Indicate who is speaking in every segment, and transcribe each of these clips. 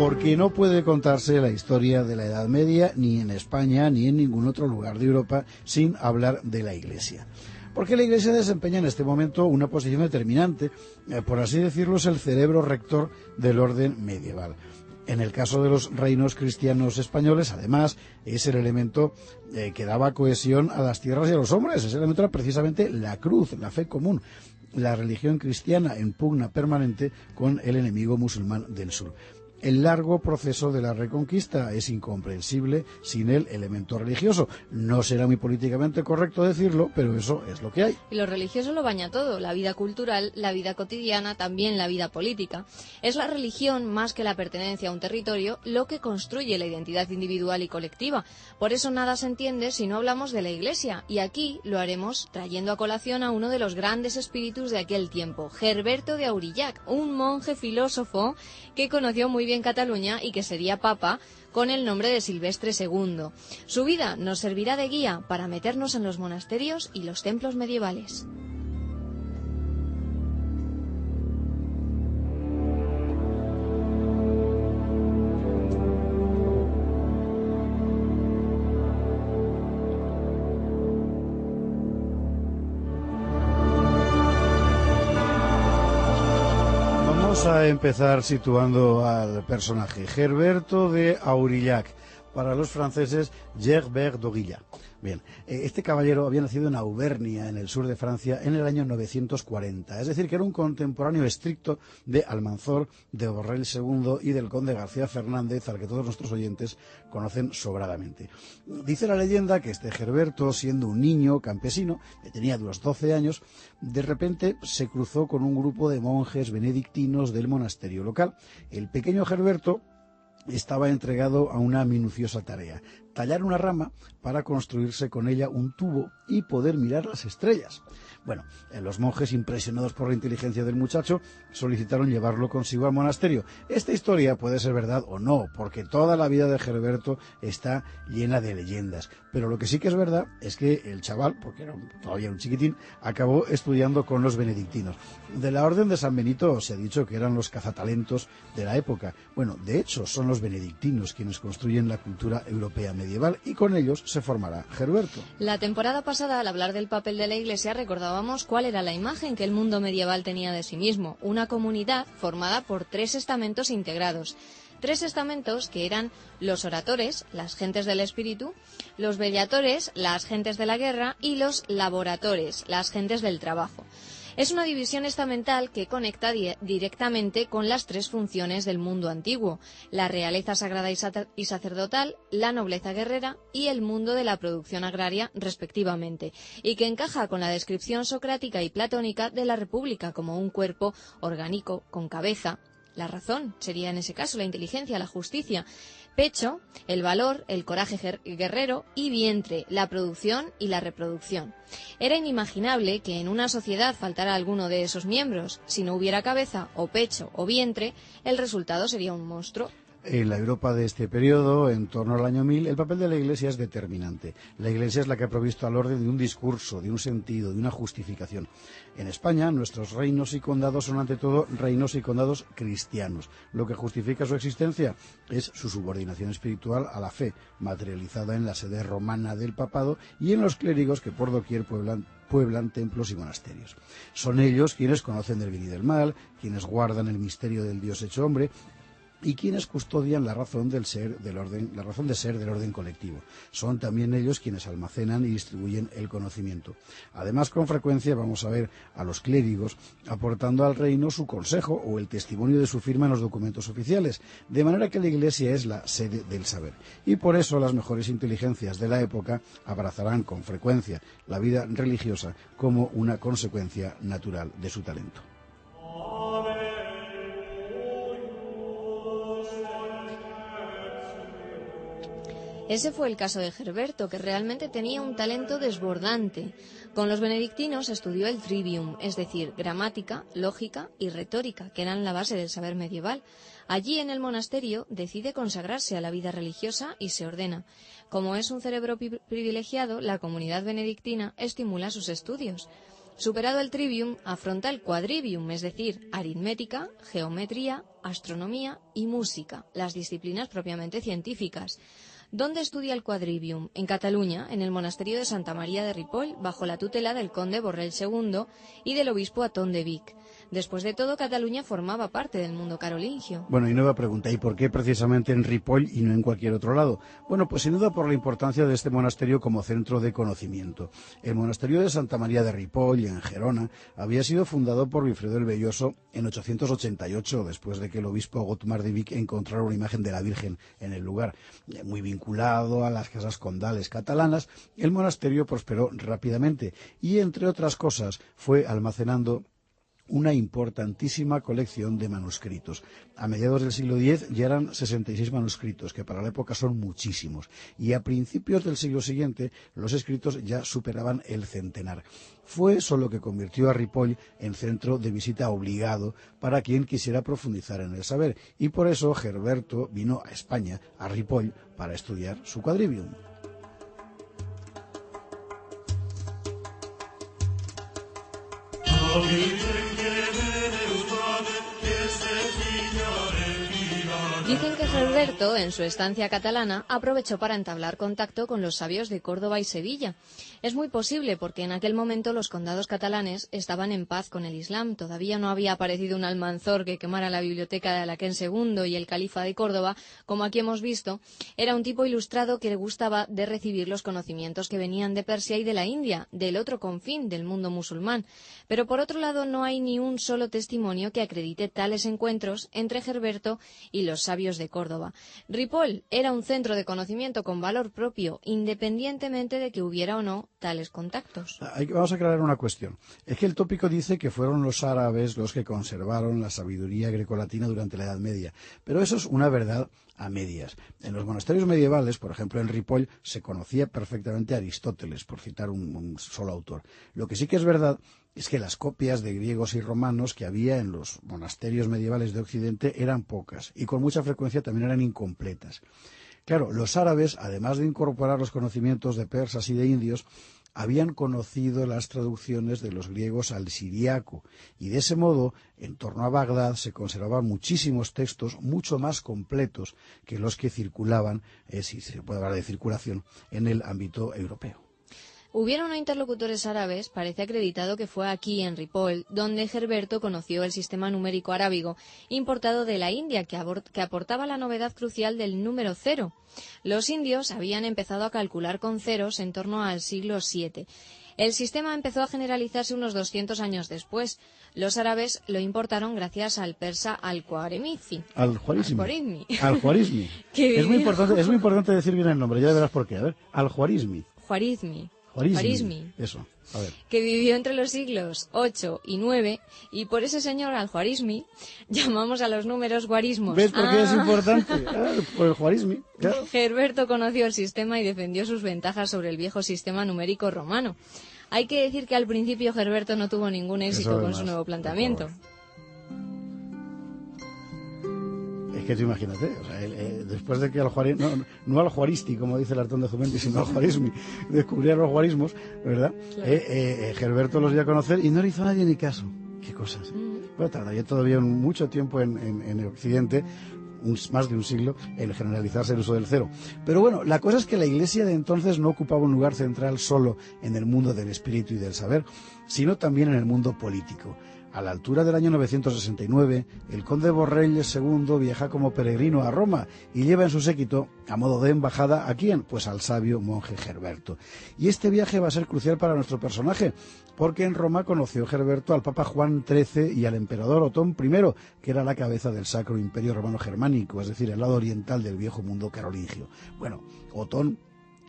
Speaker 1: porque no puede contarse la historia de la Edad Media ni en España ni en ningún otro lugar de Europa sin hablar de la Iglesia. Porque la Iglesia desempeña en este momento una posición determinante, por así decirlo, es el cerebro rector del orden medieval. En el caso de los reinos cristianos españoles, además, es el elemento que daba cohesión a las tierras y a los hombres. Ese elemento era precisamente la cruz, la fe común, la religión cristiana en pugna permanente con el enemigo musulmán del sur. El largo proceso de la Reconquista es incomprensible sin el elemento religioso. No será muy políticamente correcto decirlo, pero eso es lo que hay.
Speaker 2: Y lo religioso lo baña todo, la vida cultural, la vida cotidiana, también la vida política. Es la religión, más que la pertenencia a un territorio, lo que construye la identidad individual y colectiva. Por eso nada se entiende si no hablamos de la Iglesia, y aquí lo haremos trayendo a colación a uno de los grandes espíritus de aquel tiempo, Gerberto de Aurillac, un monje filósofo que conoció muy bien Cataluña y que sería papa con el nombre de Silvestre II. Su vida nos servirá de guía para meternos en los monasterios y los templos medievales.
Speaker 1: A empezar situando al personaje Gerberto de Aurillac, para los franceses Gerbert d'Aurillac. Bien, este caballero había nacido en Auvernia, en el sur de Francia, en el año 940, es decir, que era un contemporáneo estricto de Almanzor, de Borrell II y del conde García Fernández, al que todos nuestros oyentes conocen sobradamente. Dice la leyenda que este Gerberto, siendo un niño campesino, que tenía unos 12 años, de repente se cruzó con un grupo de monjes benedictinos del monasterio local. El pequeño Gerberto estaba entregado a una minuciosa tarea: tallar una rama para construirse con ella un tubo y poder mirar las estrellas. Bueno, los monjes, impresionados por la inteligencia del muchacho, solicitaron llevarlo consigo al monasterio. Esta historia puede ser verdad o no, porque toda la vida de Gerberto está llena de leyendas. Pero lo que sí que es verdad es que el chaval, porque era todavía un chiquitín, acabó estudiando con los benedictinos. De la Orden de San Benito se ha dicho que eran los cazatalentos de la época. Bueno, de hecho, son los benedictinos quienes construyen la cultura europea medieval, y con ellos se formará Gerberto.
Speaker 2: La temporada pasada, al hablar del papel de la Iglesia, recordábamos cuál era la imagen que el mundo medieval tenía de sí mismo: una comunidad formada por 3 estamentos integrados. 3 estamentos que eran los oratores, las gentes del espíritu, los vellatores, las gentes de la guerra, y los laboratores, las gentes del trabajo. Es una división estamental que conecta directamente con las 3 funciones del mundo antiguo: la realeza sagrada y sacerdotal, la nobleza guerrera y el mundo de la producción agraria, respectivamente, y que encaja con la descripción socrática y platónica de la república como un cuerpo orgánico con cabeza. La razón sería en ese caso la inteligencia, la justicia; pecho, el valor, el coraje guerrero; y vientre, la producción y la reproducción. Era inimaginable que en una sociedad faltara alguno de esos miembros. Si no hubiera cabeza, o pecho, o vientre, el resultado sería un monstruo.
Speaker 1: En la Europa de este periodo, en torno al año 1000, el papel de la Iglesia es determinante. La Iglesia es la que ha provisto al orden de un discurso, de un sentido, de una justificación. En España, nuestros reinos y condados son ante todo reinos y condados cristianos. Lo que justifica su existencia es su subordinación espiritual a la fe, materializada en la sede romana del papado y en los clérigos que por doquier pueblan templos y monasterios. Son ellos quienes conocen del bien y del mal, quienes guardan el misterio del Dios hecho hombre, y quienes custodian la razón de ser del orden colectivo. Son también ellos quienes almacenan y distribuyen el conocimiento. Además, con frecuencia vamos a ver a los clérigos aportando al reino su consejo o el testimonio de su firma en los documentos oficiales, de manera que la Iglesia es la sede del saber. Y por eso las mejores inteligencias de la época abrazarán con frecuencia la vida religiosa como una consecuencia natural de su talento.
Speaker 2: Ese fue el caso de Gerberto, que realmente tenía un talento desbordante. Con los benedictinos estudió el trivium, es decir, gramática, lógica y retórica, que eran la base del saber medieval. Allí, en el monasterio, decide consagrarse a la vida religiosa y se ordena. Como es un cerebro privilegiado, la comunidad benedictina estimula sus estudios. Superado el trivium, afronta el quadrivium, es decir, aritmética, geometría, astronomía y música, las disciplinas propiamente científicas. ¿Dónde estudia el quadrivium? En Cataluña, en el monasterio de Santa María de Ripoll, bajo la tutela del conde Borrell II y del obispo Atón de Vic. Después de todo, Cataluña formaba parte del mundo carolingio.
Speaker 1: Bueno, y nueva pregunta, ¿y por qué precisamente en Ripoll y no en cualquier otro lado? Bueno, pues sin duda por la importancia de este monasterio como centro de conocimiento. El monasterio de Santa María de Ripoll, en Gerona, había sido fundado por Wifredo el Belloso en 888, después de que el obispo Gotmar de Vic encontrara una imagen de la Virgen en el lugar. Muy vinculado a las casas condales catalanas, el monasterio prosperó rápidamente y, entre otras cosas, fue almacenando una importantísima colección de manuscritos. A mediados del siglo X ya eran 66 manuscritos, que para la época son muchísimos, y a principios del siglo siguiente los escritos ya superaban el centenar. Fue eso lo que convirtió a Ripoll en centro de visita obligado para quien quisiera profundizar en el saber, y por eso Gerberto vino a España, a Ripoll, para estudiar su quadrivium.
Speaker 2: Dicen que Gerberto, en su estancia catalana, aprovechó para entablar contacto con los sabios de Córdoba y Sevilla. Es muy posible porque en aquel momento los condados catalanes estaban en paz con el Islam. Todavía no había aparecido un Almanzor que quemara la biblioteca de Alaquén II y el califa de Córdoba, como aquí hemos visto. Era un tipo ilustrado que le gustaba de recibir los conocimientos que venían de Persia y de la India, del otro confín del mundo musulmán. Pero por otro lado no hay ni un solo testimonio que acredite tales encuentros entre Gerberto y los sabios de Córdoba. Ripoll era un centro de conocimiento con valor propio, independientemente de que hubiera o no tales contactos.
Speaker 1: Vamos a aclarar una cuestión. Es que el tópico dice que fueron los árabes los que conservaron la sabiduría grecolatina durante la Edad Media, pero eso es una verdad a medias. En los monasterios medievales, por ejemplo en Ripoll, se conocía perfectamente a Aristóteles, por citar un solo autor. Lo que sí que es verdad es que las copias de griegos y romanos que había en los monasterios medievales de Occidente eran pocas y con mucha frecuencia también eran incompletas. Claro, los árabes, además de incorporar los conocimientos de persas y de indios, habían conocido las traducciones de los griegos al siriaco y de ese modo, en torno a Bagdad, se conservaban muchísimos textos mucho más completos que los que circulaban, si se puede hablar de circulación, en el ámbito europeo.
Speaker 2: Hubieron no interlocutores árabes, parece acreditado que fue aquí, en Ripoll, donde Gerberto conoció el sistema numérico arábigo, importado de la India, que aportaba la novedad crucial del número 0. Los indios habían empezado a calcular con ceros en torno al siglo VII. El sistema empezó a generalizarse unos 200 años después. Los árabes lo importaron gracias al persa al-Khwarizmi.
Speaker 1: Al-Khwarizmi. Es muy importante decir bien el nombre, ya verás por qué. A ver, Al-Khwarizmi. Khwarizmi. Eso, a ver.
Speaker 2: Que vivió entre los siglos 8 y 9, y por ese señor al-Khwarizmi llamamos a los números guarismos.
Speaker 1: ¿Ves por qué es importante? Por el Khwarizmi. Claro.
Speaker 2: Gerberto conoció el sistema y defendió sus ventajas sobre el viejo sistema numérico romano. Hay que decir que al principio Gerberto no tuvo ningún éxito con su nuevo planteamiento.
Speaker 1: Es que tú imagínate, o sea, después de que no al-Juaristi, como dice el Artón de Jumenti, sino al-Juarizmi, descubriera los guarismos, ¿verdad? Claro. Gerberto los dio a conocer y no le hizo a nadie ni caso. ¿Qué cosas? Bueno, tardaría todavía mucho tiempo en el Occidente, más de un siglo, en generalizarse el uso del cero. Pero bueno, la cosa es que la Iglesia de entonces no ocupaba un lugar central solo en el mundo del espíritu y del saber, sino también en el mundo político. A la altura del año 969, el conde Borrell II viaja como peregrino a Roma y lleva en su séquito, a modo de embajada, ¿a quién? Pues al sabio monje Gerberto. Y este viaje va a ser crucial para nuestro personaje, porque en Roma conoció Gerberto al Papa Juan XIII y al emperador Otón I, que era la cabeza del Sacro Imperio Romano Germánico, es decir, el lado oriental del viejo mundo carolingio. Bueno, Otón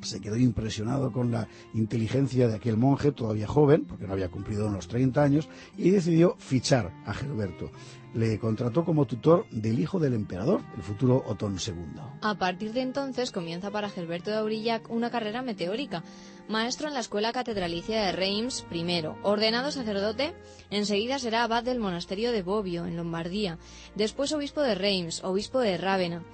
Speaker 1: se quedó impresionado con la inteligencia de aquel monje todavía joven, porque no había cumplido unos 30 años, y decidió fichar a Gerberto. Le contrató como tutor del hijo del emperador, el futuro Otón II.
Speaker 2: A partir de entonces comienza para Gerberto de Aurillac una carrera meteórica. Maestro en la escuela catedralicia de Reims primero, ordenado sacerdote, enseguida será abad del monasterio de Bobbio, en Lombardía, después obispo de Reims, obispo de Rávena.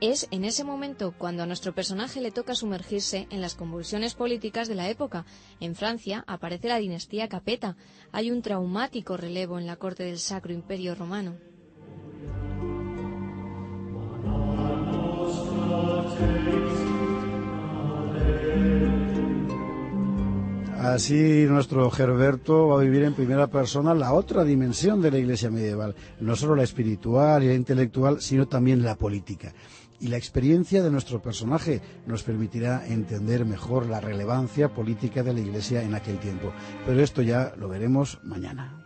Speaker 2: Es en ese momento cuando a nuestro personaje le toca sumergirse en las convulsiones políticas de la época. En Francia aparece la dinastía Capeta. Hay un traumático relevo en la corte del Sacro Imperio Romano.
Speaker 1: Así nuestro Gerberto va a vivir en primera persona la otra dimensión de la Iglesia medieval, no solo la espiritual y la intelectual, sino también la política. Y la experiencia de nuestro personaje nos permitirá entender mejor la relevancia política de la Iglesia en aquel tiempo. Pero esto ya lo veremos mañana.